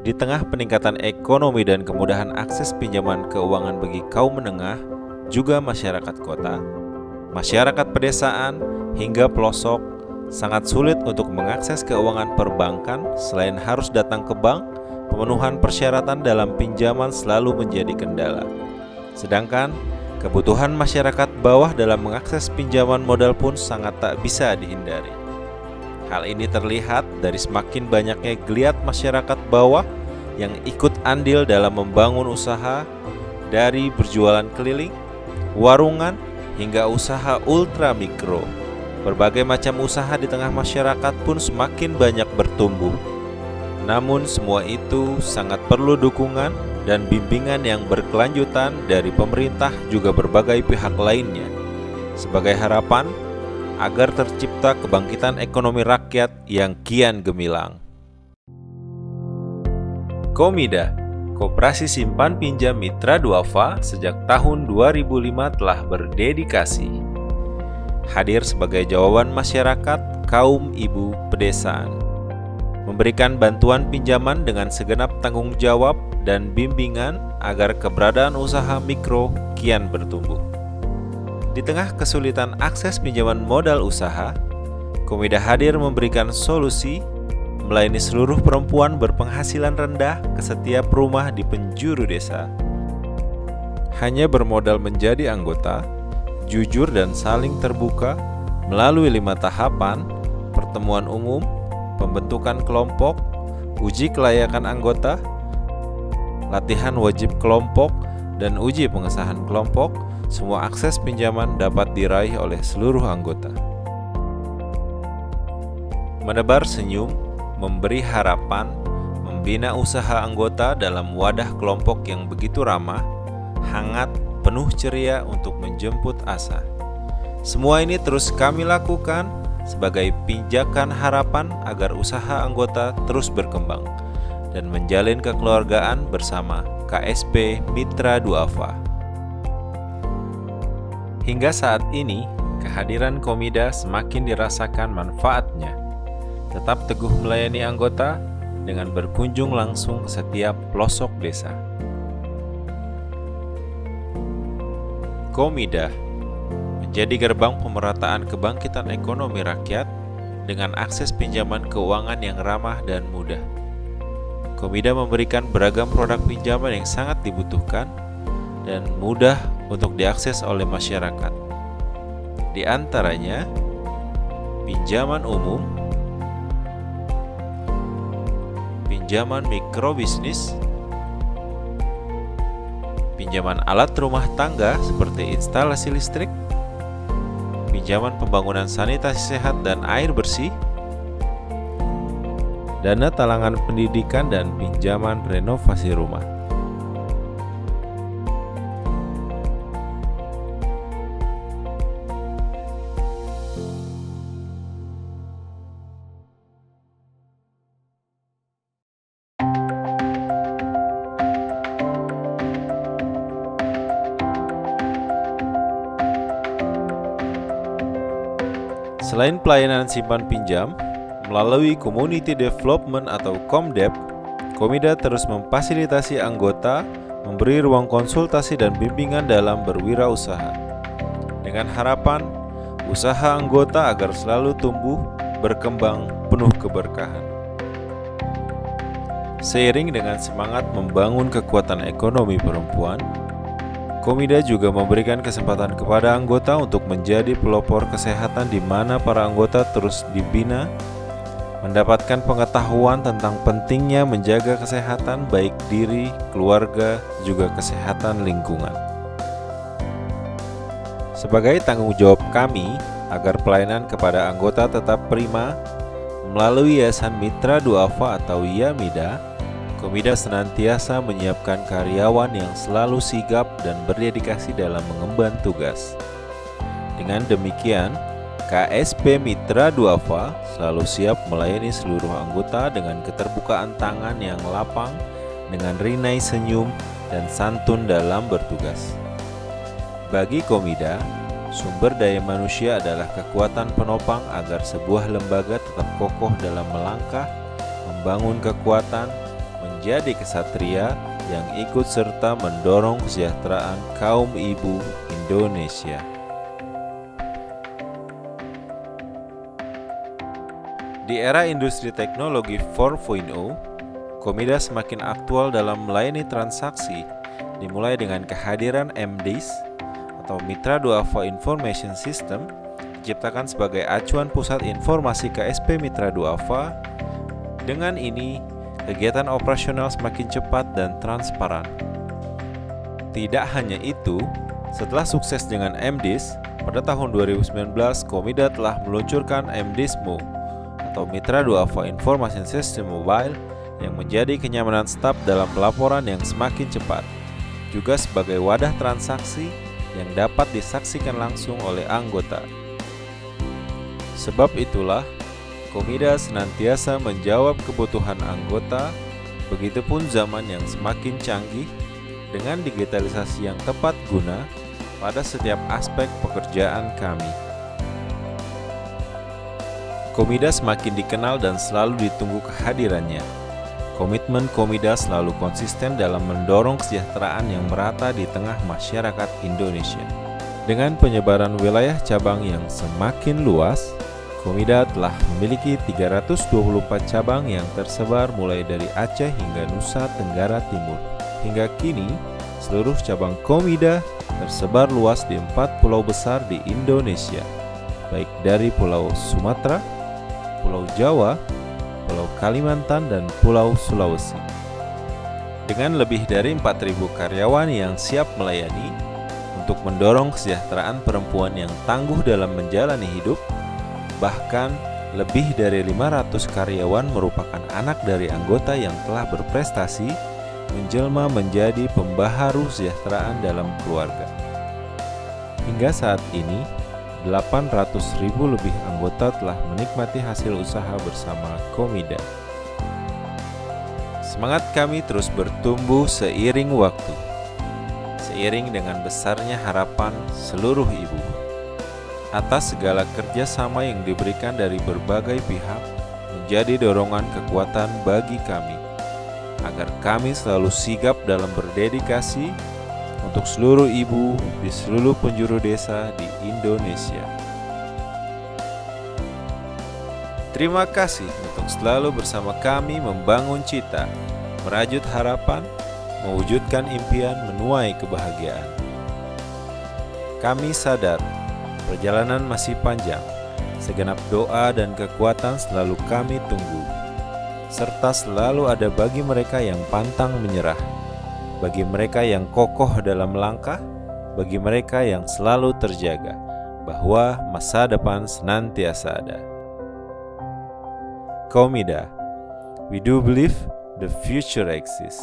Di tengah peningkatan ekonomi dan kemudahan akses pinjaman keuangan bagi kaum menengah, juga masyarakat kota, masyarakat pedesaan, hingga pelosok, sangat sulit untuk mengakses keuangan perbankan. Selain harus datang ke bank, pemenuhan persyaratan dalam pinjaman selalu menjadi kendala. Sedangkan kebutuhan masyarakat bawah dalam mengakses pinjaman modal pun sangat tak bisa dihindari. Hal ini terlihat dari semakin banyaknya geliat masyarakat bawah yang ikut andil dalam membangun usaha, dari berjualan keliling, warungan, hingga usaha ultra mikro. Berbagai macam usaha di tengah masyarakat pun semakin banyak bertumbuh. Namun semua itu sangat perlu dukungan dan bimbingan yang berkelanjutan dari pemerintah juga berbagai pihak lainnya, sebagai harapan agar tercipta kebangkitan ekonomi rakyat yang kian gemilang. Komida, Koperasi Simpan Pinjam Mitra Duafa, sejak tahun 2005 telah berdedikasi hadir sebagai jawaban masyarakat kaum ibu pedesaan, memberikan bantuan pinjaman dengan segenap tanggung jawab dan bimbingan agar keberadaan usaha mikro kian bertumbuh. Di tengah kesulitan akses pinjaman modal usaha, Komida hadir memberikan solusi melayani seluruh perempuan berpenghasilan rendah ke setiap rumah di penjuru desa. Hanya bermodal menjadi anggota, jujur dan saling terbuka melalui 5 tahapan: pertemuan umum, pembentukan kelompok, uji kelayakan anggota, latihan wajib kelompok, dan uji pengesahan kelompok. Semua akses pinjaman dapat diraih oleh seluruh anggota. Menebar senyum, memberi harapan, membina usaha anggota dalam wadah kelompok yang begitu ramah, hangat, penuh ceria untuk menjemput asa. Semua ini terus kami lakukan sebagai pijakan harapan agar usaha anggota terus berkembang dan menjalin kekeluargaan bersama KSP Mitra Duafa. Hingga saat ini, kehadiran Komida semakin dirasakan manfaatnya. Tetap teguh melayani anggota dengan berkunjung langsung ke setiap pelosok desa. Komida menjadi gerbang pemerataan kebangkitan ekonomi rakyat dengan akses pinjaman keuangan yang ramah dan mudah. Komida memberikan beragam produk pinjaman yang sangat dibutuhkan dan mudah untuk diakses oleh masyarakat. Di antaranya, pinjaman umum, pinjaman mikrobisnis, pinjaman alat rumah tangga seperti instalasi listrik, pinjaman pembangunan sanitasi sehat dan air bersih, dana talangan pendidikan, dan pinjaman renovasi rumah. Selain pelayanan simpan pinjam, melalui Community Development atau Komdep, Komida terus memfasilitasi anggota, memberi ruang konsultasi dan bimbingan dalam berwirausaha. Dengan harapan, usaha anggota agar selalu tumbuh, berkembang, penuh keberkahan. Seiring dengan semangat membangun kekuatan ekonomi perempuan, Komida juga memberikan kesempatan kepada anggota untuk menjadi pelopor kesehatan di mana para anggota terus dibina, mendapatkan pengetahuan tentang pentingnya menjaga kesehatan baik diri, keluarga, juga kesehatan lingkungan. Sebagai tanggung jawab kami agar pelayanan kepada anggota tetap prima, melalui Yayasan Mitra Duafa atau YAMIDA, Komida senantiasa menyiapkan karyawan yang selalu sigap dan berdedikasi dalam mengemban tugas. Dengan demikian, KSP Mitra Duafa selalu siap melayani seluruh anggota dengan keterbukaan tangan yang lapang, dengan rinai senyum dan santun dalam bertugas. Bagi Komida, sumber daya manusia adalah kekuatan penopang agar sebuah lembaga tetap kokoh dalam melangkah, membangun kekuatan, menjadi kesatria yang ikut serta mendorong kesejahteraan kaum ibu Indonesia. Di era industri teknologi 4.0, Komida semakin aktual dalam melayani transaksi, dimulai dengan kehadiran MDIS atau Mitra Duafa Information System, diciptakan sebagai acuan pusat informasi KSP Mitra Duafa. Dengan ini, kegiatan operasional semakin cepat dan transparan. Tidak hanya itu, setelah sukses dengan MDIS, pada tahun 2019 Komida telah meluncurkan MDISMO atau Mitra Duafa Information System Mobile yang menjadi kenyamanan staf dalam pelaporan yang semakin cepat, juga sebagai wadah transaksi yang dapat disaksikan langsung oleh anggota. Sebab itulah, Komida senantiasa menjawab kebutuhan anggota, begitupun zaman yang semakin canggih, dengan digitalisasi yang tepat guna pada setiap aspek pekerjaan kami. Komida semakin dikenal dan selalu ditunggu kehadirannya. Komitmen Komida selalu konsisten dalam mendorong kesejahteraan yang merata di tengah masyarakat Indonesia. Dengan penyebaran wilayah cabang yang semakin luas, Komida telah memiliki 324 cabang yang tersebar mulai dari Aceh hingga Nusa Tenggara Timur. Hingga kini, seluruh cabang Komida tersebar luas di 4 pulau besar di Indonesia, baik dari Pulau Sumatera, Pulau Jawa, Pulau Kalimantan, dan Pulau Sulawesi. Dengan lebih dari 4.000 karyawan yang siap melayani untuk mendorong kesejahteraan perempuan yang tangguh dalam menjalani hidup, bahkan lebih dari 500 karyawan merupakan anak dari anggota yang telah berprestasi menjelma menjadi pembaharu kesejahteraan dalam keluarga. Hingga saat ini, 800.000 lebih anggota telah menikmati hasil usaha bersama Komida. Semangat kami terus bertumbuh seiring waktu, seiring dengan besarnya harapan seluruh ibu. Atas segala kerjasama yang diberikan dari berbagai pihak menjadi dorongan kekuatan bagi kami, agar kami selalu sigap dalam berdedikasi untuk seluruh ibu di seluruh penjuru desa di Indonesia. Terima kasih untuk selalu bersama kami membangun cita, merajut harapan, mewujudkan impian, menuai kebahagiaan. Kami sadar perjalanan masih panjang, segenap doa dan kekuatan selalu kami tunggu, serta selalu ada bagi mereka yang pantang menyerah, bagi mereka yang kokoh dalam langkah, bagi mereka yang selalu terjaga, bahwa masa depan senantiasa ada. Komida, we do believe the future exists.